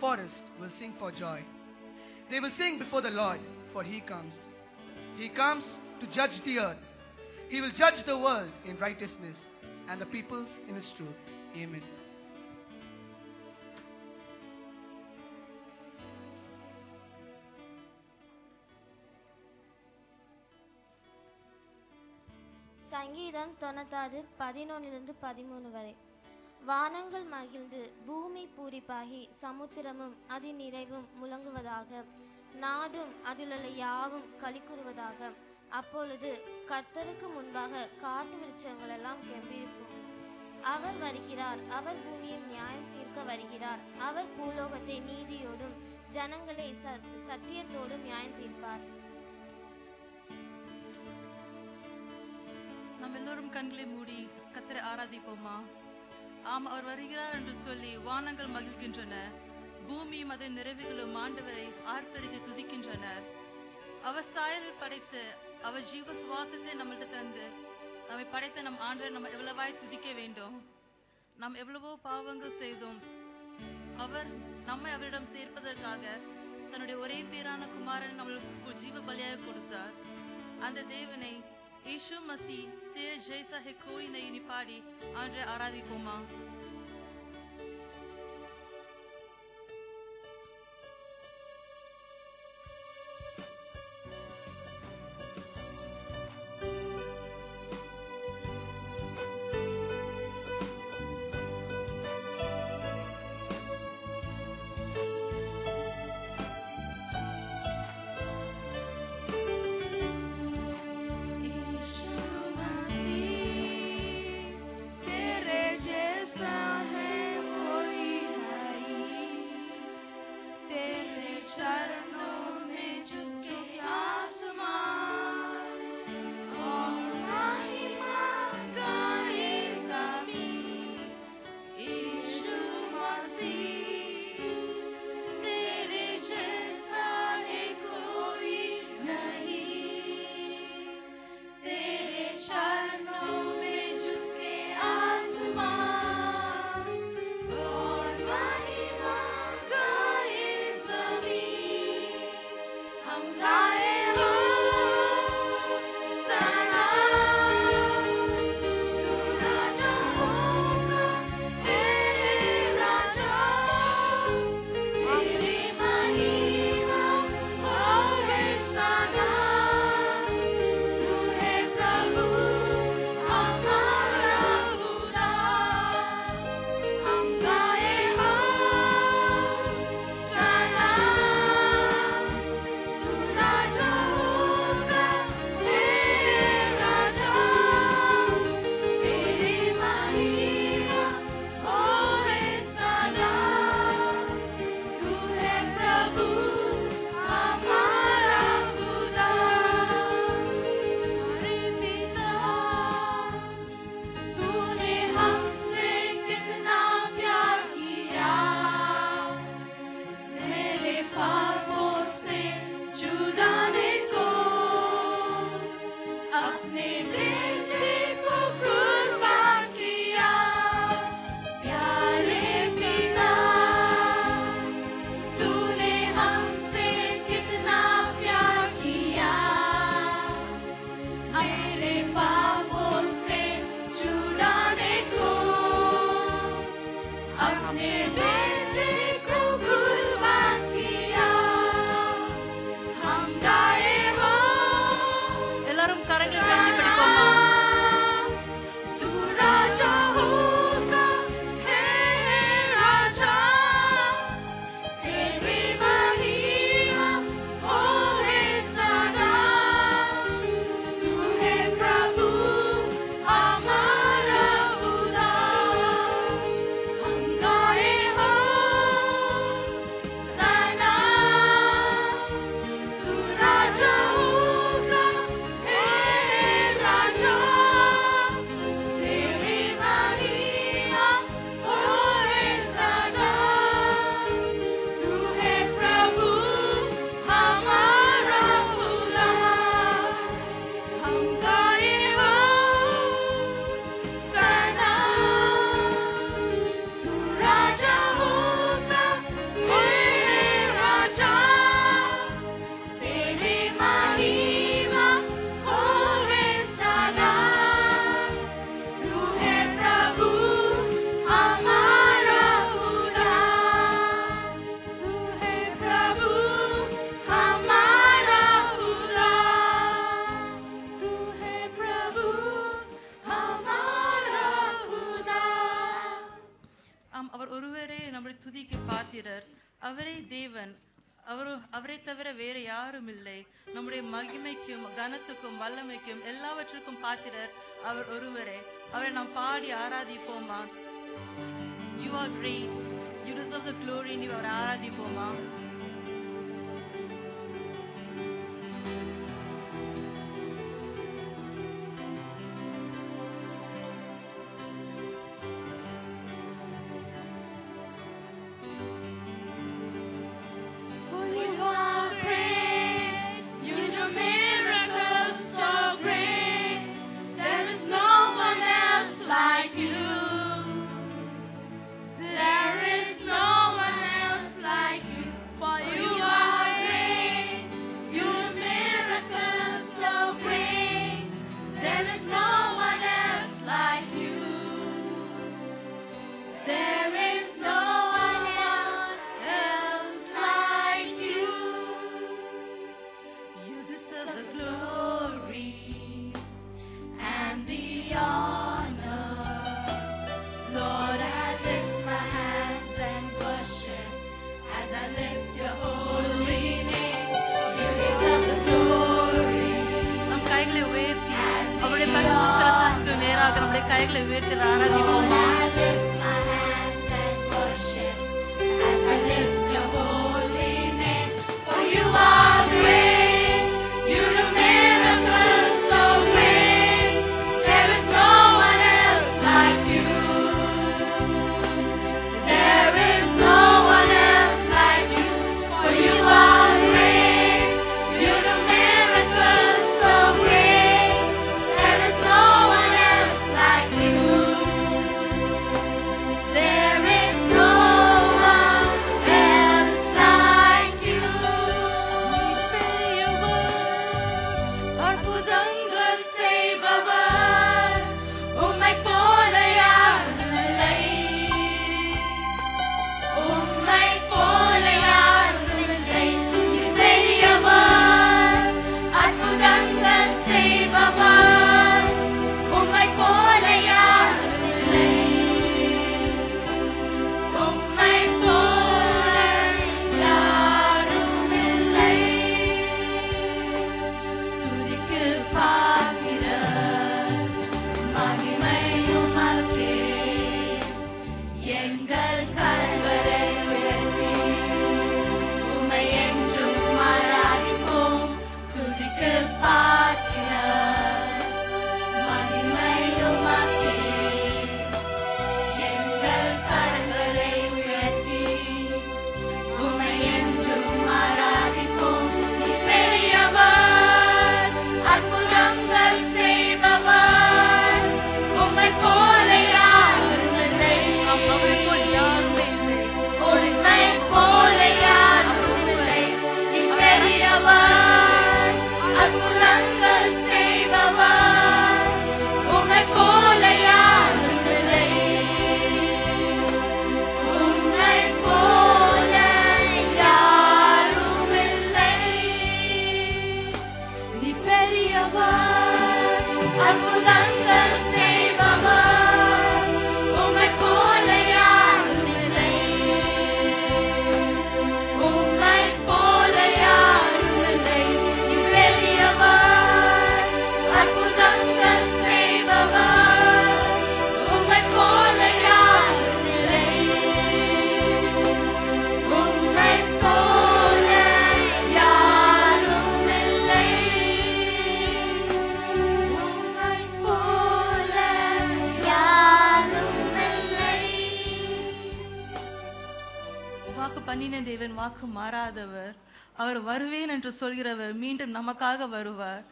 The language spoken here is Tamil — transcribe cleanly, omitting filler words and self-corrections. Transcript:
forest will sing for joy. They will sing before the Lord, for He comes. He comes to judge the earth. He will judge the world in righteousness and the peoples in His truth. Amen. சங்கீதம் 96 11-13 வரை. வானங்கள் மகிழ்ந்து பூமி பூரிப்பாகி சமுத்திரமும் அதன் நிறைவும் முழங்குவதாக, நாடும் அதிலுள்ள யாவும் களிக்கூறுவதாக. அப்பொழுது கர்த்தருக்கு முன்பாக காட்டு விருட்சங்கள் எல்லாம் கெம்பீரிக்கும். அவர் வருகிறார், அவர் பூமியை நியாயம் தீர்க்க வருகிறார். அவர் பூலோகத்தை நீதியோடும் ஜனங்களை சத்தியத்தோடும் நியாயம் தீர்ப்பார். நாம் எல்லோரும் கண்களை மூடி கர்த்தரை ஆராதிப்போமா? ஆம், அவர் வருகிறார் என்று சொல்லி வானங்கள் மகிழ்கின்றன, பூமியும் அதன் நிறைவுகளும் ஆண்டவரை ஆர்ப்பரித்து துதிக்கின்றனர். அவர் சாயலில் படைத்து அவர் ஜீவ சுவாசத்தை நம்மள்கிட்ட தந்து நம்மை படைத்த நம் ஆண்டவர் நம்ம எவ்வளவாய் துதிக்க வேண்டும். நாம் எவ்வளவோ பாவங்கள் செய்தோம். அவர் நம்மை அவரிடம் சேர்ப்பதற்காக தன்னுடைய ஒரே பேரான குமாரன் நம்மளுக்கு ஜீவ பலியாக கொடுத்தார். அந்த தேவனை यीशु मसीह तेरे जैसा है कोई नहीं पाड़ी आंध्रे आराधिपोमा. Teresa பாத்திரர். அவரே தேவன். அவரை தவிர வேற யாரும் இல்லை. நம்முடைய மகிமைக்கும் கனத்துக்கும் வல்லமைக்கும் எல்லாவற்றுக்கும் பாத்திரர் அவர் ஒருவரே. அவரை நாம் பாடி ஆராதிப்போமா? You are great. You deserve the glory. நீ அவரை ஆராதிப்போமா? கைகளை உயர்த்தி ஆராதிப்போமா? தேவன் வாக்கு மாறாதவர். அவர் வருவேன் என்று சொல்கிறவர் மீண்டும் நமக்காக வருவார்.